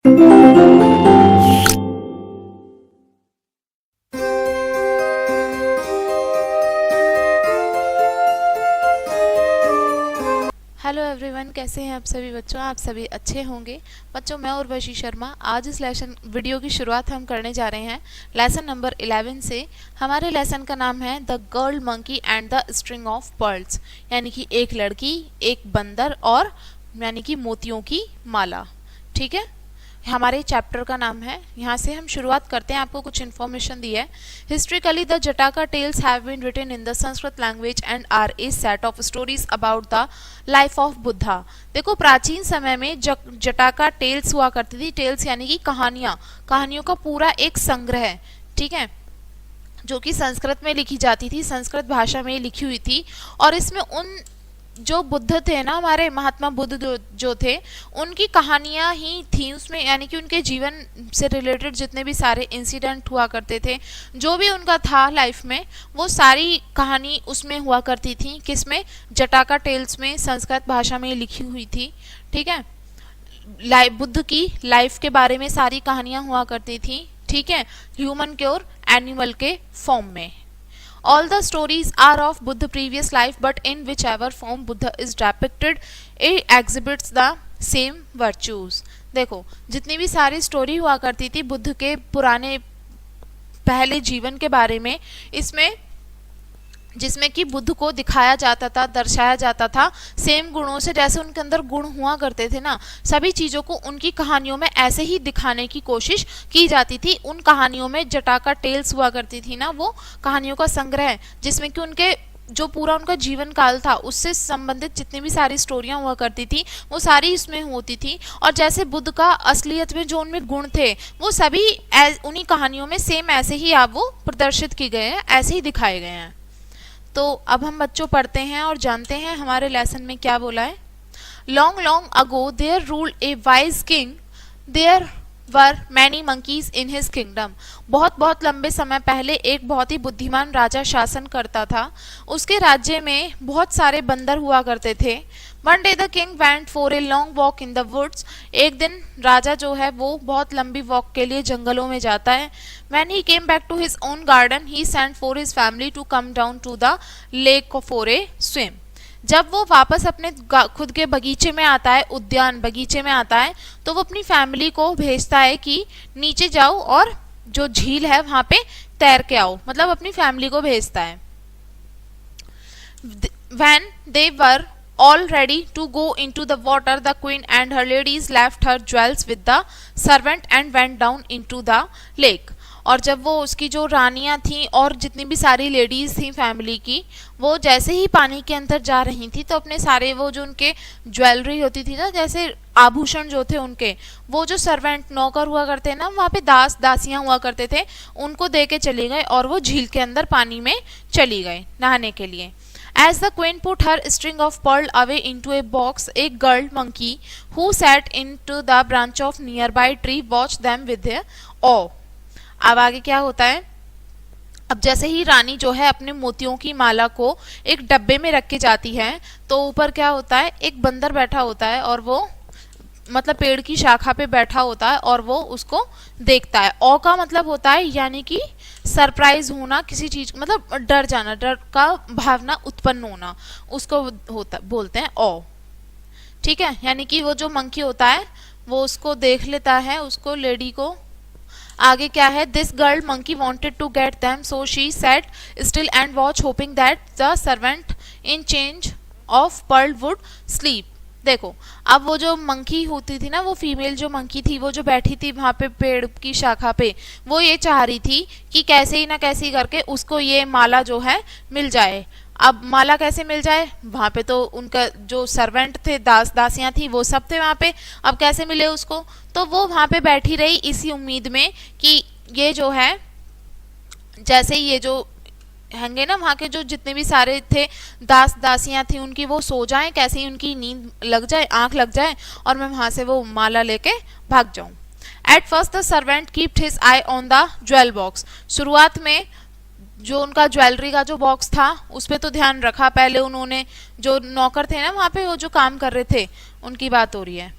Hello everyone, कैसे हैं आप सभी बच्चों। आप सभी अच्छे होंगे। बच्चों, मैं उर्वशी शर्मा आज इस लेसन वीडियो की शुरुआत हम करने जा रहे हैं लेसन नंबर 11 से। हमारे लेसन का नाम है the girl monkey and the string of pearls, यानी कि एक लड़की, एक बंदर और यानी कि मोतियों की माला। ठीक है, हमारे चैप्टर का नाम है। यहाँ से हम शुरुआत करते हैं। आपको कुछ इन्फॉर्मेशन दी है। Historically the Jataka tales have been written in the Sanskrit language and are a set of stories about the life of Buddha. देखो, प्राचीन समय में जटाका टेल्स हुआ करती थी। टेल्स यानी कि कहानियां, कहानियों का पूरा एक संग्रह, ठीक है, जो कि संस्कृत में लिखी जाती थी, संस्कृत भाषा में लिखी हुई थी। और इसमें उन जो बुद्ध थे ना, हमारे महात्मा बुद्ध जो थे, उनकी कहानियां ही थी उसमें, यानी कि उनके जीवन से रिलेटेड जितने भी सारे इंसिडेंट हुआ करते थे, जो भी उनका था लाइफ में, वो सारी कहानी उसमें हुआ करती थी। किसमें? जटाका टेल्स में, संस्कृत भाषा में लिखी हुई थी। ठीक है, बुद्ध की लाइफ के बारे में सारी कहानियां हुआ करती थी। ठीक है, ह्यूमन के और एनिमल के फॉर्म में। All the stories are of Buddha previous life, but in whichever form Buddha is depicted, it exhibits the same virtues. देखो, जितनी भी सारी स्टोरी हुआ करती थी बुद्ध के पुराने पहले जीवन के बारे में, इसमें जिसमें कि बुद्ध को दिखाया जाता था, दर्शाया जाता था सेम गुणों से, जैसे उनके अंदर गुण हुआ करते थे ना, सभी चीज़ों को उनकी कहानियों में ऐसे ही दिखाने की कोशिश की जाती थी। उन कहानियों में जटाका टेल्स हुआ करती थी ना, वो कहानियों का संग्रह, जिसमें कि उनके जो पूरा उनका जीवन काल था उससे संबंधित जितनी भी सारी स्टोरियां हुआ करती थी, वो सारी इसमें होती थी। और जैसे बुद्ध का असलियत में जो उनमें गुण थे, वो सभी उन्हीं कहानियों में सेम ऐसे ही आप वो प्रदर्शित किए गए हैं, ऐसे ही दिखाए गए हैं। तो अब हम बच्चों पढ़ते हैं और जानते हैं हमारे लेसन में क्या बोला है। Long long ago there ruled a wise king, there were many monkeys in his kingdom. बहुत बहुत लंबे समय पहले एक बहुत ही बुद्धिमान राजा शासन करता था। उसके राज्य में बहुत सारे बंदर हुआ करते थे। One day the king went for a long walk in the woods. एक दिन राजा जो है वो बहुत लंबी वॉक के लिए जंगलों में जाता है। When he came back to his own garden, he sent for his family to come down to the lake for a swim. जब वो वापस अपने खुद के बगीचे में आता है, उद्यान बगीचे में आता है, तो वो अपनी फैमिली को भेजता है कि नीचे जाओ और जो झील है वहां पे तैर के आओ, मतलब अपनी फैमिली को भेजता है। When they were all ready to go into the water, the queen and her ladies left her jewels with the servant and went down into the lake. और जब वो उसकी जो रानियां थी और जितनी भी सारी लेडीज थी फैमिली की, वो जैसे ही पानी के अंदर जा रही थी, तो अपने सारे वो जो उनके ज्वेलरी होती थी ना, जैसे आभूषण जो थे उनके, वो जो सर्वेंट नौकर हुआ करते हैं ना, वहाँ पे दास दासियां हुआ करते थे, उनको दे के चली गए और वो झील के अंदर पानी में चली गए नहाने के लिए। As the queen put her string of pearl away into a box, a girl monkey who sat into the branch of nearby tree watched them with awe. अब आगे क्या होता है। अब जैसे ही रानी जो है अपने मोतियों की माला को एक डब्बे में रख के जाती है, तो ऊपर क्या होता है, एक बंदर बैठा होता है और वो मतलब पेड़ की शाखा पे बैठा होता है और वो उसको देखता है। औ का मतलब होता है यानी कि सरप्राइज होना, किसी चीज मतलब डर जाना, डर का भावना उत्पन्न होना, उसको होता बोलते हैं औ। ठीक है, यानी कि वो जो मंकी होता है वो उसको देख लेता है, उसको लेडी को। आगे क्या है, this girl monkey wanted to get them, so she sat still and watch hoping that the servant in change of pearl would sleep. देखो, अब वो जो मंकी होती थी ना, वो फीमेल जो मंकी थी, वो जो बैठी थी वहां पे पेड़ की शाखा पे, वो ये चाह रही थी कि कैसे ही ना कैसे ही करके उसको ये माला जो है मिल जाए। अब माला कैसे मिल जाए, वहां पे तो उनका जो सर्वेंट थे, दास दासियां थी, वो सब थे वहां पे। अब कैसे मिले उसको, तो वो वहां पे बैठी रही इसी उम्मीद में कि ये जो है, जैसे ये जो होंगे ना वहाँ के जो जितने भी सारे थे दास दासियां थी, उनकी वो सो जाएं, कैसे ही उनकी नींद लग जाए, आंख लग जाए, और मैं वहां से वो माला लेके भाग जाऊं। At first the servant keeped his I on the jewel box. शुरुआत में जो उनका ज्वेलरी का जो बॉक्स था उस पर तो ध्यान रखा पहले उन्होंने, जो नौकर थे ना वहाँ पे, वो जो काम कर रहे थे, उनकी बात हो रही है।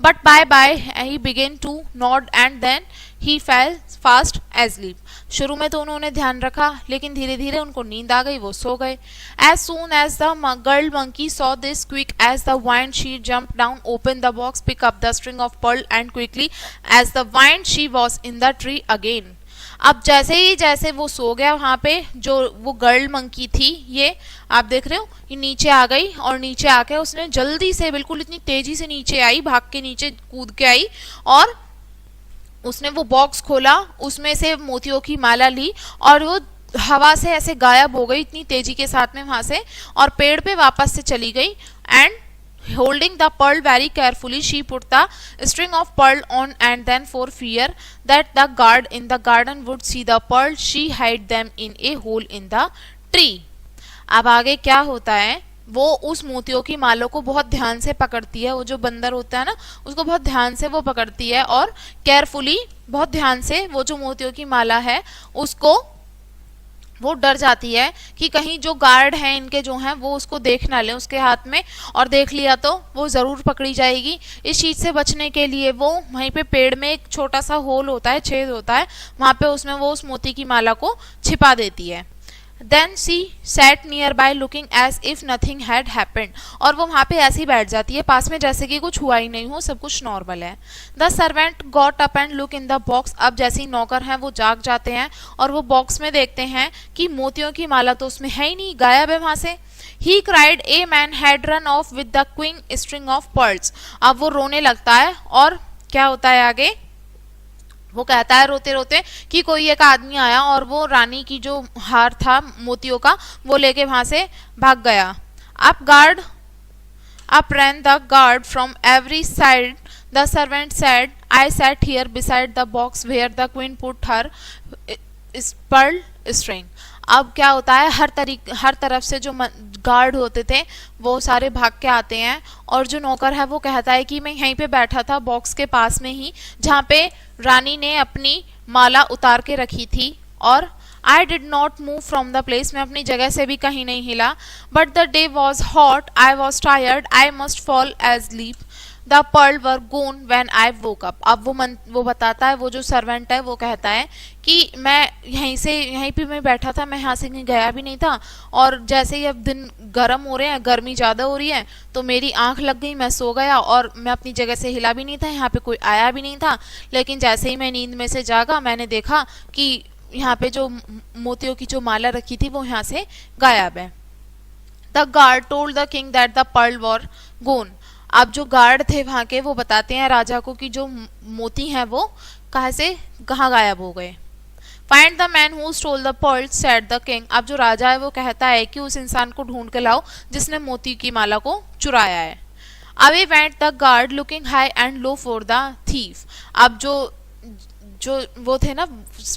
But by he began to nod and then he fell fast asleep. शुरू में तो उन्होंने ध्यान रखा, लेकिन धीरे धीरे उनको नींद आ गई, वो सो गए. As soon as the girl monkey saw this, quick as the wind she jumped down, opened the box, picked up the string of pearl and quickly as the wind she was in the tree again. अब जैसे वो सो गया, वहां पे जो वो girl monkey थी, ये आप देख रहे हो, ये नीचे आ गई और नीचे आके उसने जल्दी से, बिल्कुल इतनी तेजी से नीचे आई, भाग के नीचे कूद के आई और उसने वो बॉक्स खोला, उसमें से मोतियों की माला ली और वो हवा से ऐसे गायब हो गई इतनी तेजी के साथ में वहां से, और पेड़ पे वापस से चली गई. And holding the pearl very carefully, she put the string of pearl on, and then for fear that the guard in the garden would see the pearl, she hid them in a hole in the tree. अब आगे क्या होता है, वो उस मोतियों की मालों को बहुत ध्यान से पकड़ती है. वो जो बंदर होता है ना, उसको बहुत ध्यान से वो पकड़ती है और केयरफुली, बहुत ध्यान से वो जो मोतियों की माला है उसको, वो डर जाती है कि कहीं जो गार्ड हैं इनके जो हैं वो उसको देख ना ले उसके हाथ में, और देख लिया तो वो ज़रूर पकड़ी जाएगी. इस चीज़ से बचने के लिए वो वहीं पे पेड़ में एक छोटा सा होल होता है, छेद होता है, वहाँ पे उसमें वो उस मोती की माला को छिपा देती है. Then she sat nearby looking as if nothing had happened. और वो वहाँ पे ऐसे ही बैठ जाती है पास में, जैसे कि कुछ हुआ ही नहीं हो, सब कुछ नॉर्मल है. The servant got up and looked in the box. अब जैसे ही नौकर हैं वो जाग जाते हैं और वो बॉक्स में देखते हैं कि मोतियों की माला तो उसमें है ही नहीं, गायब है वहाँ से. He cried a man had run off with the queen string of pearls. अब वो रोने लगता है और क्या होता है आगे, वो कहता है रोते रोते कि कोई एक आदमी आया और वो रानी की जो हार था मोतियों का, वो लेके वहां से भाग गया. Up ran the guard from every side. The servant said, I sat here beside the box where the queen put her pearl string. अब क्या होता है, हर तरफ से जो गार्ड होते थे वो सारे भाग के आते हैं, और जो नौकर है वो कहता है कि मैं यहीं पे बैठा था बॉक्स के पास में ही, जहाँ पे रानी ने अपनी माला उतार के रखी थी, और I did not move from the place, मैं अपनी जगह से भी कहीं नहीं हिला. But the day was hot, I was tired, I must fall asleep. The pearl were gone when I woke up. अब वो बताता है, वो जो सर्वेंट है वो कहता है कि मैं यहीं पे मैं बैठा था, मैं यहाँ से कहीं गया भी नहीं था, और जैसे ही अब दिन गर्म हो रहे हैं, गर्मी ज़्यादा हो रही है, तो मेरी आंख लग गई, मैं सो गया और मैं अपनी जगह से हिला भी नहीं था, यहाँ पे कोई आया भी नहीं था. लेकिन जैसे ही मैं नींद में से जागा, मैंने देखा कि यहाँ पे जो मोतियों की जो माला रखी थी वो यहाँ से गायब है. The guard told the king that the pearl were gone. अब जो गार्ड थे वहां के वो बताते हैं राजा को कि जो मोती हैं वो कहाँ गायब हो गए. Find the man who stole the pearl, said the king. अब जो राजा है वो कहता है कि उस इंसान को ढूंढ के लाओ जिसने मोती की माला को चुराया है. Away went the guard looking high and low for the thief. अब जो वो थे ना,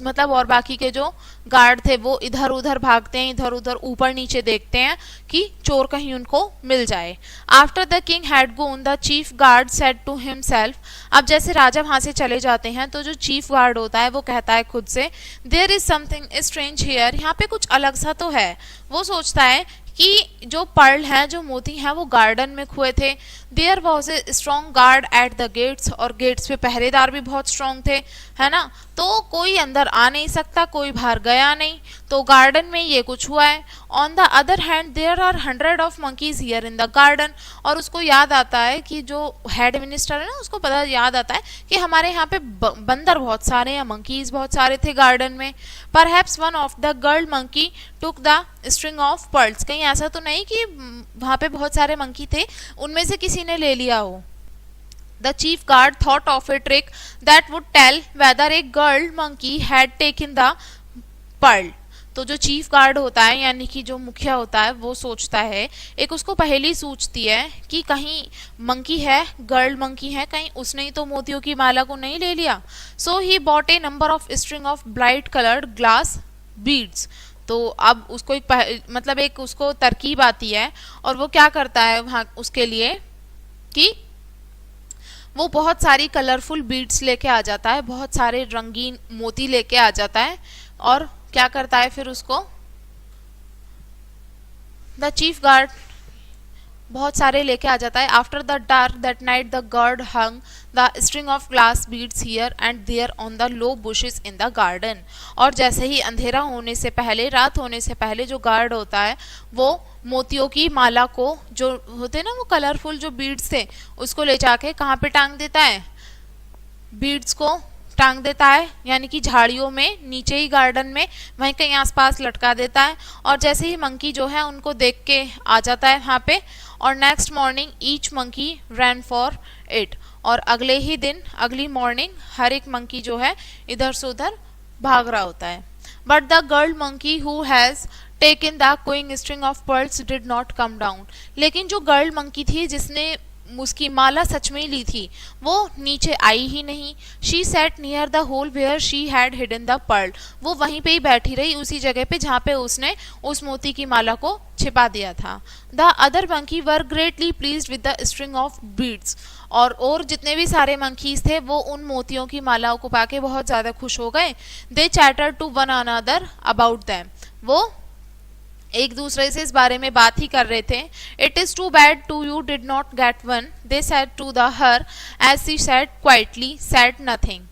मतलब और बाकी के जो गार्ड थे वो इधर उधर भागते हैं, इधर उधर ऊपर नीचे देखते हैं कि चोर कहीं उनको मिल जाए. After the king had gone, the chief guard said to himself. अब जैसे राजा वहां से चले जाते हैं तो जो चीफ गार्ड होता है वो कहता है खुद से, there is something strange here. यहाँ पे कुछ अलग सा तो है. वो सोचता है कि जो पर्ल हैं, जो मोती हैं, वो गार्डन में खोए थे. There was a strong guard at the gates, और गेट्स पे पहरेदार भी बहुत स्ट्रॉन्ग थे, है ना, तो कोई अंदर आ नहीं सकता, कोई बाहर गया नहीं, तो गार्डन में ये कुछ हुआ है. On the other hand there are 100 of monkeys here in the garden. और उसको याद आता है कि जो हेड मिनिस्टर है ना, उसको पता याद आता है कि हमारे यहाँ पे बंदर बहुत सारे हैं, मंकीज बहुत सारे थे गार्डन में. Perhaps one of the girl monkey took the string of pearls. कहीं ऐसा तो नहीं कि वहां पे बहुत सारे मंकी थे, उनमें से किसी ने ले लिया हो. The chief guard thought of a trick that would tell whether a girl monkey had taken the pearl. तो जो चीफ गार्ड होता है, यानी कि जो मुखिया होता है, वो सोचता है, एक उसको पहेली सूझती है कि कहीं मंकी है, गर्ल मंकी है, कहीं उसने ही तो मोतियों की माला को नहीं ले लिया. So he bought a number of string of bright colored glass beads. तो अब उसको एक उसको तरकीब आती है, और वो क्या करता है वहाँ उसके लिए कि वो बहुत सारी कलरफुल बीड्स लेके आ जाता है, बहुत सारे रंगीन मोती लेके आ जाता है, और क्या करता है फिर उसको, द चीफ गार्ड बहुत सारे लेके आ जाता है। After the dark that night the guard hung the string of glass beads here and there on the low bushes in the garden. और जैसे ही अंधेरा होने से पहले, रात होने से पहले, जो गार्ड होता है वो मोतियों की माला को, जो होते हैं ना वो कलरफुल जो बीड्स थे, उसको ले जाके कहाँ पे टांग देता है, बीड्स को टांग देता है, यानी कि झाड़ियों में, नीचे ही गार्डन में वहीं कहीं आसपास लटका देता है। और जैसे ही मंकी जो है उनको देख के आ जाता है वहाँ पे। और next morning each monkey rain for it. और अगले ही दिन, अगली मॉर्निंग, हर एक मंकी जो है इधर से उधर भाग रहा होता है। But the girl monkey who has taken the queen string of pearls did not come down. लेकिन जो गर्ल मंकी थी जिसने उसकी माला सच में ली थी, वो नीचे आई ही नहीं। She sat near the hole where she had hidden the pearl. वो वहीं पे ही बैठी रही, उसी जगह पे जहाँ पे उसने उस मोती की माला को छिपा दिया था। The other monkey were greatly pleased with the string of beads. और जितने भी सारे मंकीज थे वो उन मोतियों की मालाओं को पाके बहुत ज्यादा खुश हो गए। They chatter to one another about them. वो एक दूसरे से इस बारे में बात ही कर रहे थे। It is too bad to you did not get one, they said to the her as she said quietly said nothing.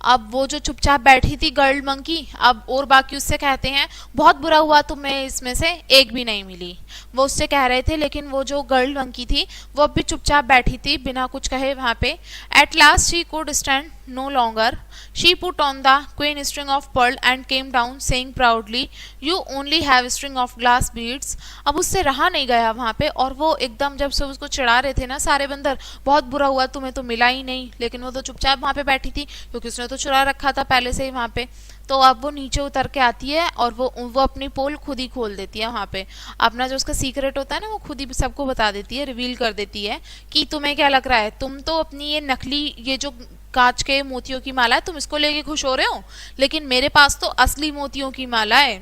अब वो जो चुपचाप बैठी थी गर्ल मंकी, अब और बाकी उससे कहते हैं बहुत बुरा हुआ तुम्हें इसमें से एक भी नहीं मिली। वो उससे कह रहे थे, लेकिन वो जो गर्ल मंकी थी वो अब भी चुपचाप बैठी थी बिना कुछ कहे वहां पे। At last she could stand no longer, she put on the queen string of pearl and came down saying proudly you only have string of glass beads. अब उससे रहा नहीं गया वहां पे, और वो एकदम जब से उसको चिढ़ा रहे थे ना सारे बंदर, बहुत बुरा हुआ तुम्हें तो मिला ही नहीं, लेकिन वो तो चुपचाप वहां पे बैठी थी क्योंकि उसने तो चुरा रखा था पहले से ही वहां पे। तो अब वो नीचे उतर के आती है और वो अपनी पोल खुद ही खोल देती है वहां पे। अपना जो उसका सीक्रेट होता है ना वो खुद ही सबको बता देती है, रिवील कर देती है कि तुम्हें क्या लग रहा है, तुम तो अपनी ये नकली, ये जो कांच के मोतियों की माला है, तुम इसको लेके खुश हो रहे हो, लेकिन मेरे पास तो असली मोतियों की माला है।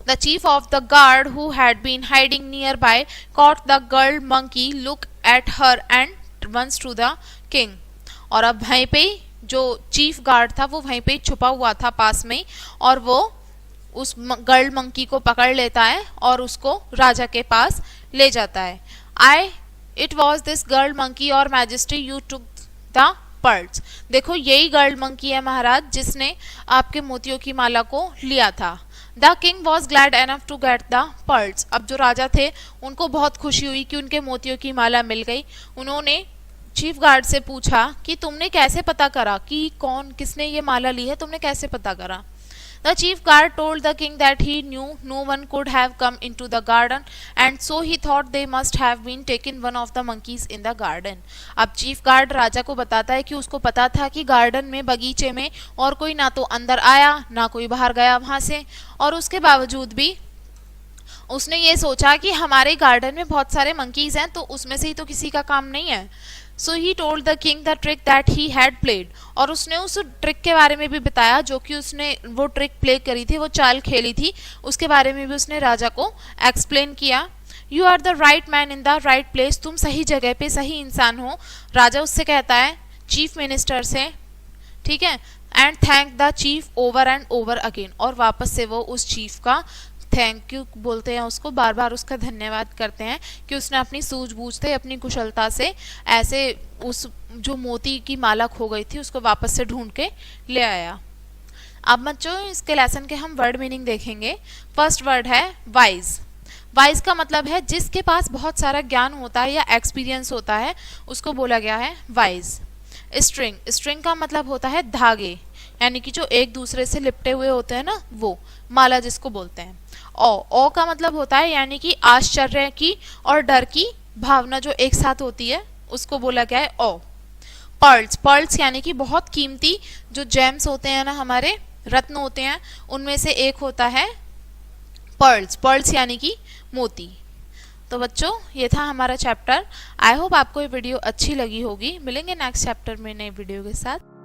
The chief of the guard, who had been hiding nearby, caught the girl monkey look at her and once to the king। और अब वहीं पे जो चीफ गार्ड था वो वहीं पे छुपा हुआ था पास में, और वो उस गर्ल मंकी को पकड़ लेता है और उसको राजा के पास ले जाता है। It was this girl monkey your majesty who took the pearls. देखो यही गर्ल मंकी है महाराज जिसने आपके मोतियों की माला को लिया था। The king was glad enough to get the pearls. अब जो राजा थे उनको बहुत खुशी हुई कि उनके मोतियों की माला मिल गई। उन्होंने चीफ गार्ड से पूछा कि तुमने कैसे पता करा कि कौन किसने ये माला ली है, तुमने कैसे पता करा। The chief guard told the king that he knew no one could have come into the garden and so he thought they must have been taken one of the monkeys in the garden। अब chief guard राजा को बताता है कि उसको पता था कि garden में, बगीचे में और कोई ना तो अंदर आया ना कोई बाहर गया वहां से, और उसके बावजूद भी उसने ये सोचा कि हमारे गार्डन में बहुत सारे मंकीज हैं तो उसमें से ही तो किसी का काम नहीं है। So he told the king the trick that he had played. और उसने उस ट्रिक के बारे में भी बताया जो कि उसने वो ट्रिक प्ले करी थी, वो चाल खेली थी, उसके बारे में भी उसने राजा को एक्सप्लेन किया। You are the right man in the right place, तुम सही जगह पे सही इंसान हो, राजा उससे कहता है चीफ मिनिस्टर से, ठीक है। And thank the chief over and over again, और वापस से वो उस चीफ का थैंक यू बोलते हैं, उसको बार बार उसका धन्यवाद करते हैं कि उसने अपनी सूझबूझ से, अपनी कुशलता से ऐसे उस जो मोती की माला खो गई थी उसको वापस से ढूंढ के ले आया। अब बच्चों इसके लेसन के हम वर्ड मीनिंग देखेंगे। फर्स्ट वर्ड है वाइज। वाइज का मतलब है जिसके पास बहुत सारा ज्ञान होता है या एक्सपीरियंस होता है, उसको बोला गया है वाइज। स्ट्रिंग, स्ट्रिंग का मतलब होता है धागे, यानी कि जो एक दूसरे से लिपटे हुए होते हैं ना, वो माला जिसको बोलते हैं। ओ का मतलब होता है यानी कि आश्चर्य की और डर की भावना जो एक साथ होती है, उसको बोला गया है ओ। पर्ल्स, पर्ल्स यानी कि बहुत कीमती जो जेम्स होते हैं ना, हमारे रत्न होते हैं, उनमें से एक होता है पर्ल्स। पर्ल्स यानी कि मोती। तो बच्चों ये था हमारा चैप्टर। आई होप आपको ये वीडियो अच्छी लगी होगी। मिलेंगे नेक्स्ट चैप्टर में नए वीडियो के साथ।